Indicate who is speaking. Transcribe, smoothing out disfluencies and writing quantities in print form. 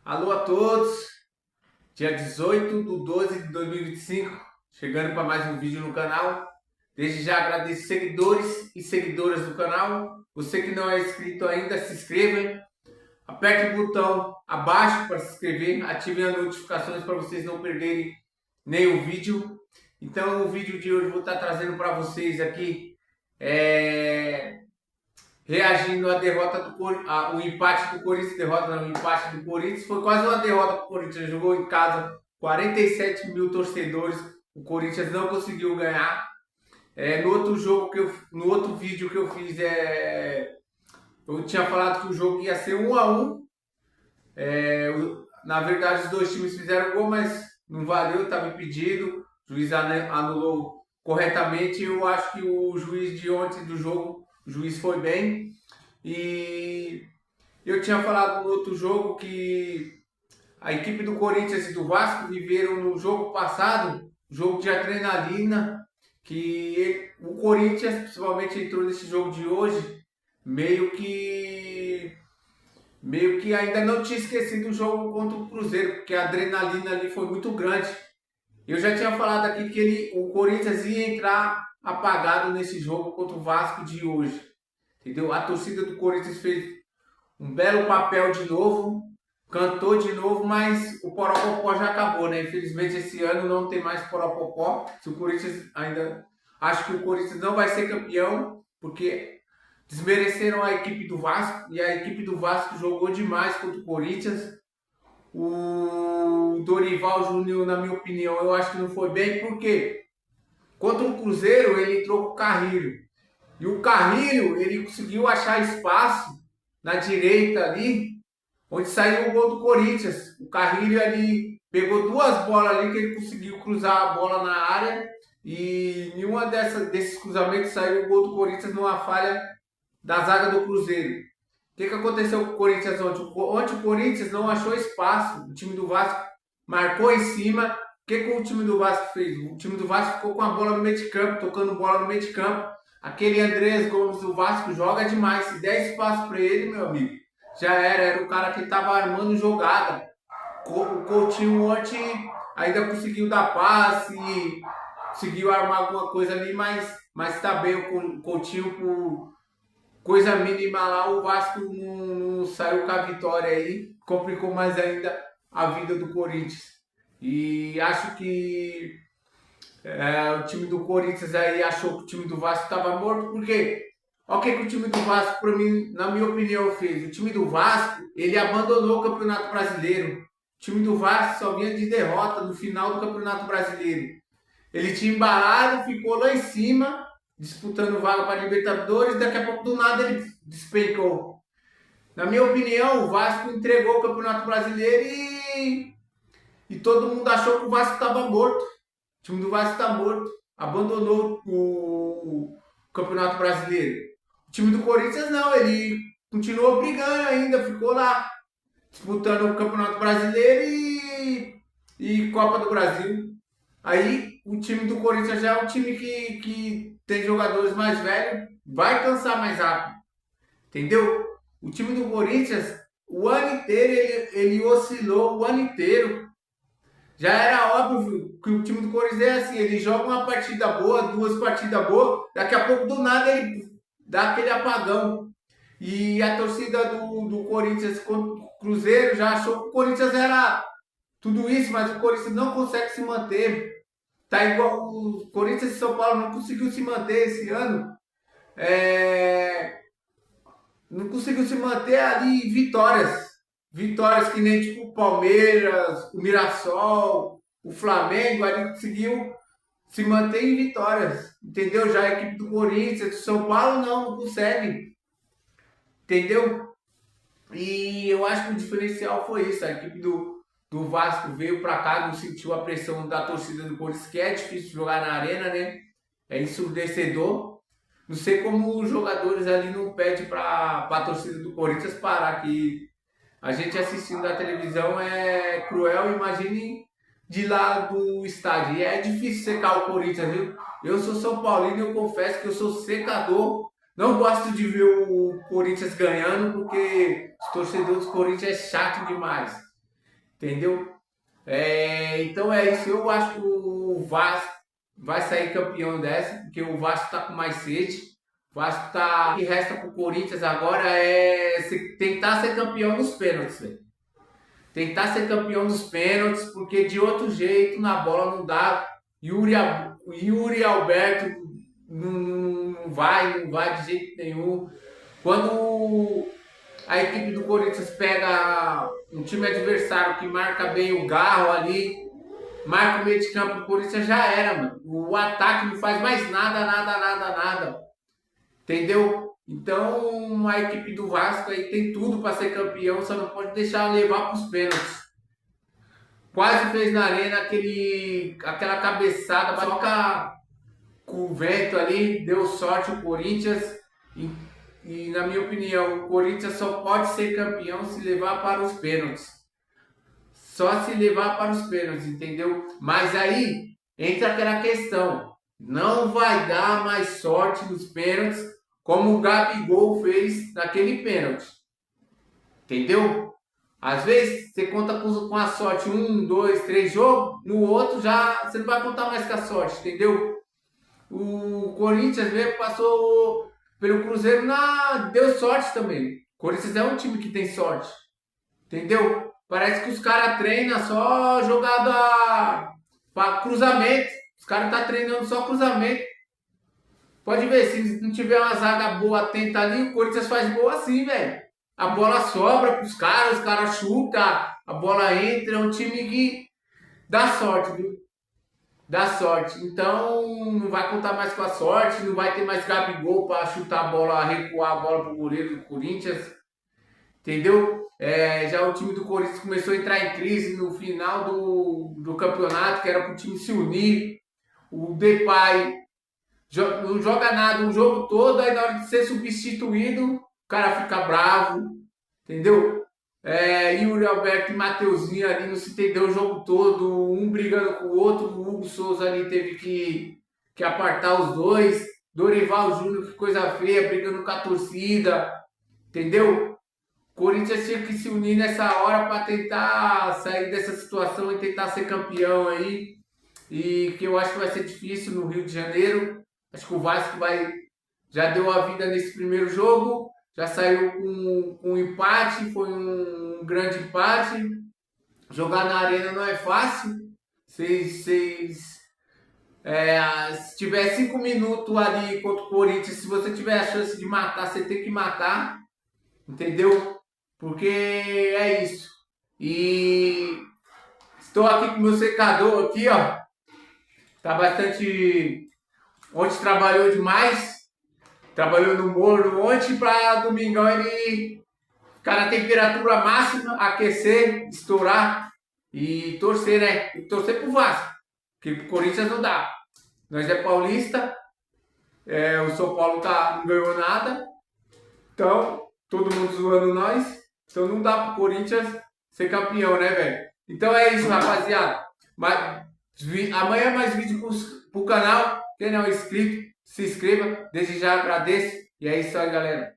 Speaker 1: Alô a todos, dia 18/12/2025, chegando para mais um vídeo no canal. Desde já agradeço seguidores e seguidoras do canal. Você que não é inscrito ainda, se inscreva. Aperte o botão abaixo para se inscrever, ative as notificações para vocês não perderem nenhum vídeo. Então o vídeo de hoje eu vou estar trazendo para vocês aqui reagindo à derrota do Corinthians, o empate do Corinthians, o empate do Corinthians, foi quase uma derrota para o Corinthians, jogou em casa, 47 mil torcedores, o Corinthians não conseguiu ganhar. No outro vídeo que eu fiz, eu tinha falado que o jogo ia ser 1-1, na verdade os dois times fizeram gol, mas não valeu, estava impedido, o juiz anulou corretamente. Eu acho que o juiz de ontem do jogo, o juiz foi bem. E eu tinha falado no outro jogo que a equipe do Corinthians e do Vasco viveram no jogo passado, jogo de adrenalina, que o Corinthians principalmente entrou nesse jogo de hoje meio que ainda não tinha esquecido o jogo contra o Cruzeiro, porque a adrenalina ali foi muito grande. Eu já tinha falado aqui que o Corinthians ia entrar apagado nesse jogo contra o Vasco de hoje, entendeu? A torcida do Corinthians fez um belo papel de novo, cantou de novo, mas o Poropopó já acabou, né? Infelizmente esse ano não tem mais Poropopó. Se o Corinthians acho que o Corinthians não vai ser campeão, porque desmereceram a equipe do Vasco, e a equipe do Vasco jogou demais contra o Corinthians. O Dorival Júnior, na minha opinião, eu acho que não foi bem, porque contra o Cruzeiro ele entrou com o Carrilho, e o Carrilho ele conseguiu achar espaço na direita ali, onde saiu o gol do Corinthians. O Carrilho ali pegou duas bolas ali que ele conseguiu cruzar a bola na área, e em uma desses cruzamentos saiu o gol do Corinthians numa falha da zaga do Cruzeiro. O que aconteceu com o Corinthians ontem? Ontem o Corinthians não achou espaço, o time do Vasco marcou em cima. O que o time do Vasco fez? O time do Vasco ficou com a bola no meio de campo, tocando bola no meio de campo. Aquele Andrés Gomes do Vasco joga demais. Se der espaço para ele, meu amigo, já era o cara que estava armando jogada. O Coutinho ontem ainda conseguiu dar passe, conseguiu armar alguma coisa ali, mas tá bem o Coutinho, por coisa mínima lá, o Vasco não saiu com a vitória aí, complicou mais ainda a vida do Corinthians. E acho que o time do Corinthians aí achou que o time do Vasco estava morto, porque olha o que o time do Vasco, para mim, na minha opinião, fez. O time do Vasco, ele abandonou o Campeonato Brasileiro. O time do Vasco só vinha de derrota no final do Campeonato Brasileiro. Ele tinha embalado, ficou lá em cima, disputando vaga para Libertadores, daqui a pouco do nada ele despencou. Na minha opinião, o Vasco entregou o Campeonato Brasileiro e todo mundo achou que o Vasco estava morto. O time do Vasco está morto, abandonou o Campeonato Brasileiro. O time do Corinthians não, ele continuou brigando ainda, ficou lá disputando o Campeonato Brasileiro e Copa do Brasil. Aí o time do Corinthians já é um time que tem jogadores mais velhos, vai cansar mais rápido, entendeu? O time do Corinthians, o ano inteiro, ele oscilou o ano inteiro. Já era óbvio que o time do Corinthians é assim, ele joga uma partida boa, duas partidas boas, daqui a pouco do nada ele dá aquele apagão. E a torcida do Corinthians contra o Cruzeiro já achou que o Corinthians era tudo isso, mas o Corinthians não consegue se manter. Tá igual o Corinthians e São Paulo não conseguiu se manter esse ano. Não conseguiu se manter ali em vitórias. Vitórias que nem tipo o Palmeiras, o Mirassol, o Flamengo, ali conseguiu se manter em vitórias. Entendeu? Já a equipe do Corinthians, do São Paulo não consegue. Entendeu? E eu acho que o diferencial foi isso. A equipe do Vasco veio pra cá, não sentiu a pressão da torcida do Corinthians, que é difícil jogar na arena, né? É ensurdecedor. Não sei como os jogadores ali não pedem pra torcida do Corinthians parar, que a gente assistindo na televisão é cruel, imagine de lá do estádio. E é difícil secar o Corinthians, viu? Eu sou São Paulino e eu confesso que eu sou secador. Não gosto de ver o Corinthians ganhando, porque os torcedores do Corinthians é chato demais. entendeu? Então é isso, eu acho que o Vasco vai sair campeão dessa, porque o Vasco tá com mais sede. O Vasco tá. O que resta pro Corinthians agora é tentar ser campeão nos pênaltis, velho. Tentar ser campeão nos pênaltis, porque de outro jeito na bola não dá. Yuri Alberto não vai de jeito nenhum. Quando a equipe do Corinthians pega um time adversário que marca bem o Garro ali, marca o meio de campo do Corinthians, já era, mano. O ataque não faz mais nada. Entendeu? Então a equipe do Vasco aí tem tudo para ser campeão, só não pode deixar levar para os pênaltis. Quase fez na arena aquela cabeçada, só com o vento ali, deu sorte o Corinthians. E na minha opinião, o Corinthians só pode ser campeão se levar para os pênaltis. Só se levar para os pênaltis, entendeu? Mas aí entra aquela questão. Não vai dar mais sorte nos pênaltis como o Gabigol fez naquele pênalti. Entendeu? Às vezes você conta com a sorte 1, 2, 3 jogos, no outro já você não vai contar mais com a sorte, entendeu? O Corinthians mesmo passou pelo Cruzeiro, deu sorte também. O Corinthians é um time que tem sorte, entendeu? Parece que os caras treinam só jogada para cruzamento. Os caras estão treinando só cruzamento. Pode ver, se não tiver uma zaga boa atenta ali, o Corinthians faz gol assim, velho. A bola sobra pros caras, os caras chutam, a bola entra. É um time que dá sorte, viu? Dá sorte. Então não vai contar mais com a sorte, não vai ter mais Gabigol para chutar a bola, recuar a bola pro goleiro do Corinthians. Entendeu? Já o time do Corinthians começou a entrar em crise no final do campeonato, que era para o time se unir. O Depay não joga nada o jogo todo, aí na hora de ser substituído, o cara fica bravo, entendeu? Yuri Alberto e Mateuzinho ali não se entendeu o jogo todo, um brigando com o outro, o Hugo Souza ali teve que apartar os dois, Dorival Júnior, que coisa feia, brigando com a torcida, entendeu? O Corinthians tinha que se unir nessa hora para tentar sair dessa situação e tentar ser campeão aí, e que eu acho que vai ser difícil no Rio de Janeiro. Acho que o Vasco já deu a vida nesse primeiro jogo, já saiu com um empate, foi um grande empate. Jogar na arena não é fácil. Se tiver 5 minutos ali contra o Corinthians, se você tiver a chance de matar, você tem que matar, entendeu? Porque é isso. E estou aqui com o meu secador aqui, ó. Tá bastante. Ontem trabalhou demais, trabalhou no morro ontem para domingão ele ficar na temperatura máxima, aquecer, estourar e torcer, né? E torcer pro Vasco, porque pro Corinthians não dá. Nós é paulista, o São Paulo não ganhou nada, então todo mundo zoando nós, então não dá pro Corinthians ser campeão, né, velho? Então é isso, rapaziada. Amanhã mais vídeo pro canal. Quem não é inscrito, se inscreva. Desde já agradeço. E é isso aí, galera.